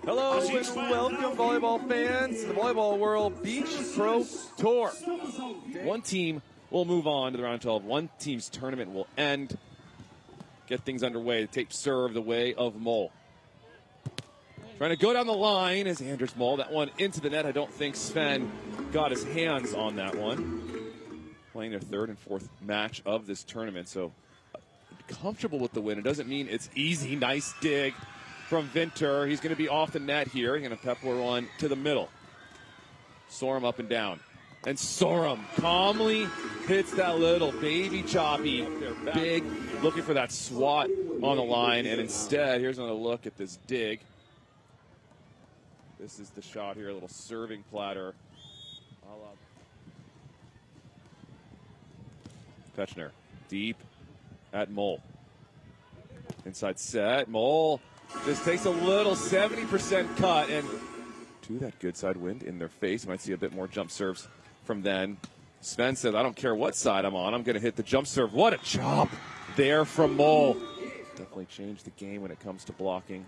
Hello and welcome, volleyball fans, to the Volleyball World Beach Pro Tour. One team will move on to the round 12. One team's tournament will end. Get things underway. The tape serve the way of Mole. Trying to go down the line is Anders Mole. That one into the net. I don't think Sven got his hands on that one. Playing their third and fourth match of this tournament, so comfortable with the win. It doesn't mean it's easy. Nice dig from Vinter. He's going to be off the net here. He's going to pepper one to the middle. Sørum up and down. And Sørum calmly hits that little baby choppy, big, looking for that swat on the line. And instead, here's another look at this dig. This is the shot here, a little serving platter. Pfretzschner deep at Mole. Inside set, Mole just takes a little 70% cut, and to that good side wind in their face. Might see a bit more jump serves from then. Sven says, I don't care what side I'm on, I'm going to hit the jump serve. What a chop there from Mole. Definitely changed the game when it comes to blocking.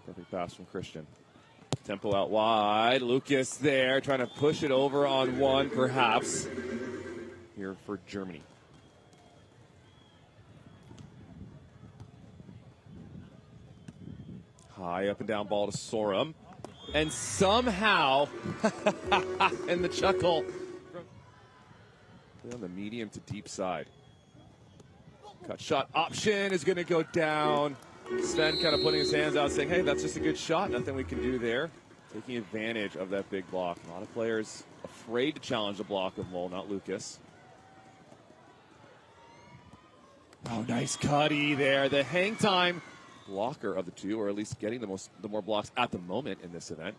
Perfect pass from Christian. Tempo out wide. Lucas there trying to push it over on one, perhaps, here for Germany. High up and down ball to Sørum. And somehow, and the chuckle, on the medium to deep side. Cut shot option is going to go down. Sven kind of putting his hands out saying, hey, that's just a good shot. Nothing we can do there. Taking advantage of that big block. A lot of players afraid to challenge the block of Mole, not Lucas. Oh, nice cutty there. The hang time blocker of the two, or at least getting the more blocks at the moment in this event.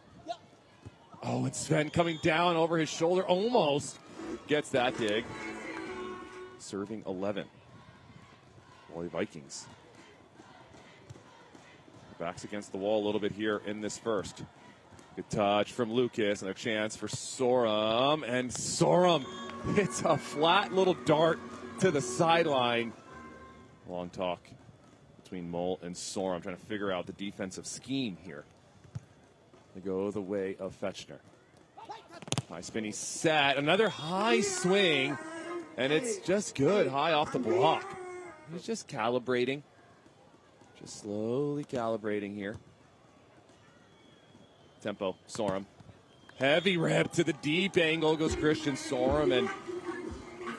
Oh, and Sven coming down over his shoulder, almost gets that dig. Serving 11. Volley Vikings. Backs against the wall a little bit here in this first. Good touch from Lucas, and a chance for Sørum, and Sørum hits a flat little dart to the sideline. Long talk between Mole and Sørum, trying to figure out the defensive scheme here. They go the way of Pfretzschner. High spinny set, another high swing, and it's just good, high off the block. He's just calibrating. Just slowly calibrating here. Tempo, Sørum. Heavy rip to the deep angle goes Christian Sørum, and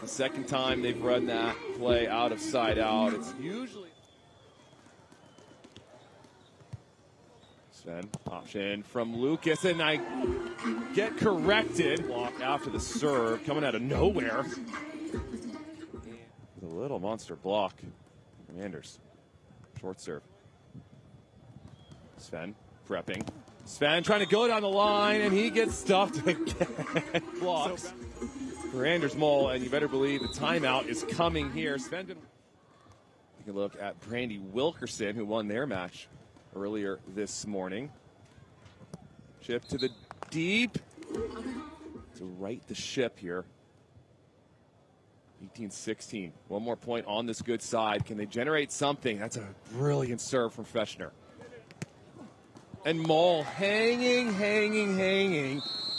the second time they've run that play out of side out. It's usually Sven, option from Lucas, and I get corrected. Block after the serve, coming out of nowhere. With a little monster block from Anders. Short serve. Sven prepping. Sven trying to go down the line, and he gets stuffed again. Blocks for Anders Mole, and you better believe the timeout is coming here. Sven, take a look at Brandy Wilkerson, who won their match earlier this morning. Chip to the deep to right the ship here. 18-16. One more point on this good side. Can they generate something? That's a brilliant serve from Pfretzschner. And Mole hanging,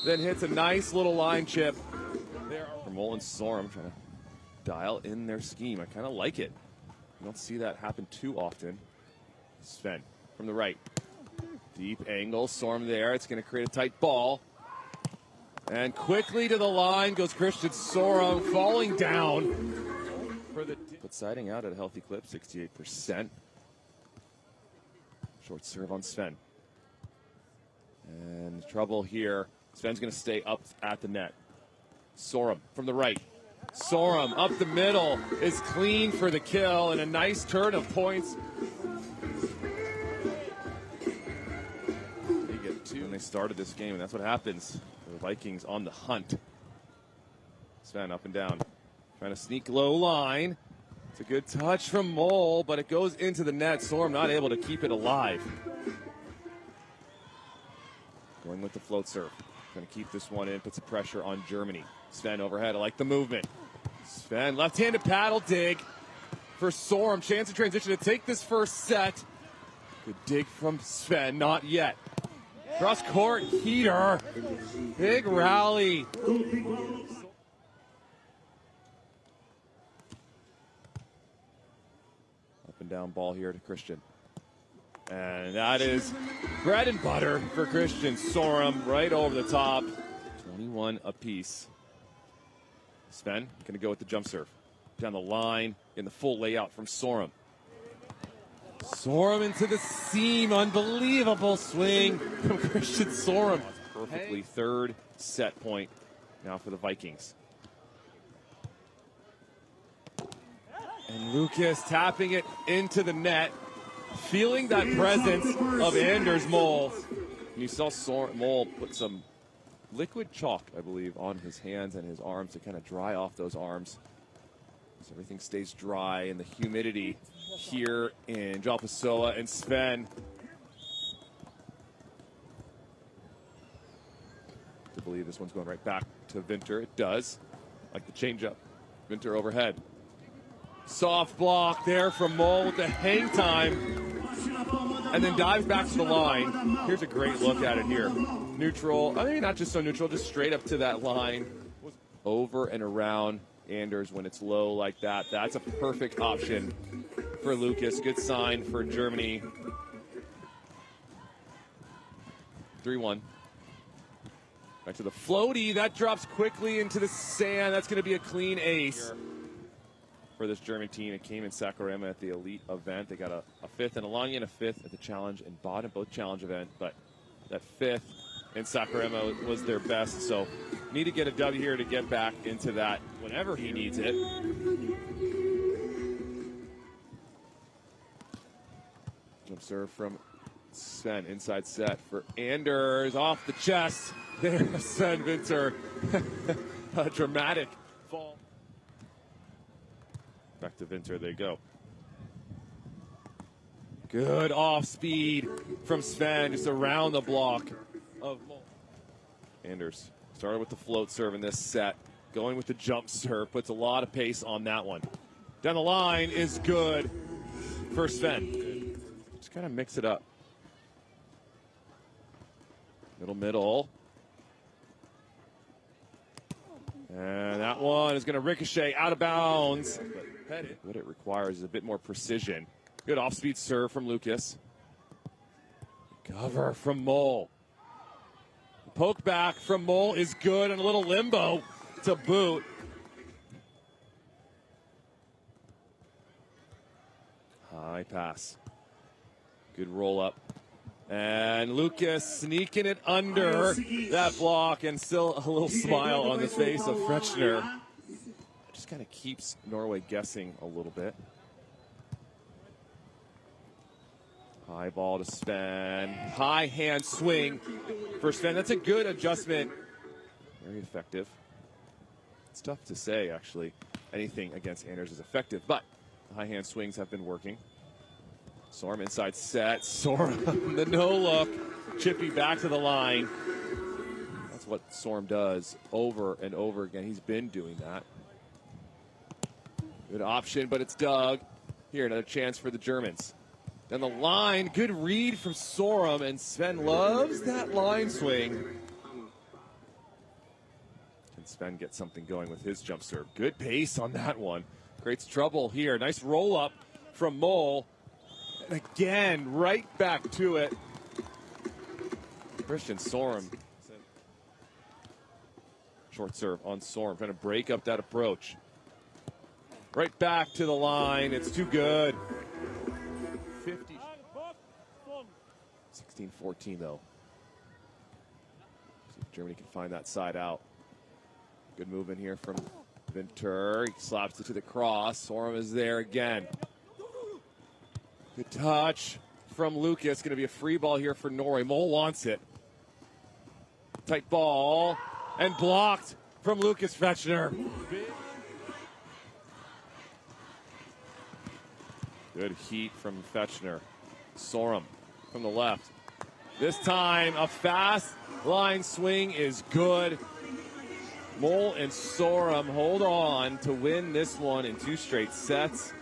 then hits a nice little line chip. There for Mole and Sørum, trying to dial in their scheme. I kind of like it. You don't see that happen too often. Sven from the right. Deep angle, Sørum there. It's going to create a tight ball. And quickly to the line goes Christian Sørum, falling down. But siding out at a healthy clip, 68%. Short serve on Sven. And trouble here. Sven's going to stay up at the net. Sørum from the right. Sørum up the middle is clean for the kill, and a nice turn of points. They get two when they started this game, and that's what happens. The Vikings on the hunt. Sven up and down. Trying to sneak low line. It's a good touch from Mole, but it goes into the net. Sørum not able to keep it alive. Going with the float serve. Going to keep this one in, put some pressure on Germany. Sven overhead, I like the movement. Sven, left-handed paddle dig for Sørum. Chance to transition to take this first set Good dig from Sven, not yet. Cross court heater. Big rally. Up and down ball here to Christian. And that is bread and butter for Christian. Sørum right over the top. 21 apiece. Sven going to go with the jump serve. Down the line in the full layout from Sørum. Sørum into the seam. Unbelievable swing from Christian Sørum. Perfectly third set point now for the Vikings. And Lucas tapping it into the net. Feeling that presence of Anders Mol. And you saw Mol put some liquid chalk, I believe, on his hands and his arms to kind of dry off those arms. So everything stays dry in the humidity here in João Pessoa. And Sven, to believe this one's going right back to Winter. It does, like the changeup. Winter overhead. Soft block there from Mol with the hang time. And then dives back to the line. Here's a great look at it here. Neutral, I mean, not just so neutral, just straight up to that line. Over and around Anders when it's low like that. That's a perfect option for Lucas. Good sign for Germany. 3-1. Back to the floaty. That drops quickly into the sand. That's going to be a clean ace for this German team. It came in Sørum at the elite event. They got a fifth in Alanya and a fifth at the challenge and bottom, both challenge event. But that fifth in Sørum was their best. So need to get a W here to get back into that whenever he needs it. Jump serve from Sven, inside set for Anders, off the chest. There's Sven Winter. A dramatic fall. Back to Winter, they go. Good off speed from Sven, just around the block of Anders. Started with the float serve in this set. Going with the jump serve, puts a lot of pace on that one. Down the line is good for Sven. Just kind of mix it up. Middle. And that one is going to ricochet out of bounds. What it requires is a bit more precision. Good off-speed serve from Lucas. Cover from Mol. Poke back from Mol is good, and a little limbo to boot. High pass. Good roll up. And Lucas sneaking it under that block, and still a little smile on the face of Pfretzschner. Just kind of keeps Norway guessing a little bit. High ball to Sven. High hand swing for Sven. That's a good adjustment. Very effective. It's tough to say, actually. Anything against Anders is effective, but the high hand swings have been working. Sørum inside set. Sørum, the no look. Chippy back to the line. That's what Sørum does over and over again. He's been doing that. Good option, but it's dug. Here, another chance for the Germans. Down the line, good read from Sørum, and Sven loves that line swing. Can Sven get something going with his jump serve? Good pace on that one. Creates trouble here. Nice roll up from Mol. And again, right back to it. Christian Sørum. Short serve on Sørum, trying to break up that approach. Right back to the line. It's too good. 16-14 though. See if Germany can find that side out. Good movement here from Winter. He slaps it to the cross. Sørum is there again. Good touch from Lucas. Going to be a free ball here for Norway. Mol wants it. Tight ball. And blocked from Lucas Pfretzschner. Good heat from Pfretzschner. Sørum from the left. This time, a fast line swing is good. Mol and Sørum hold on to win this one in 2 straight sets.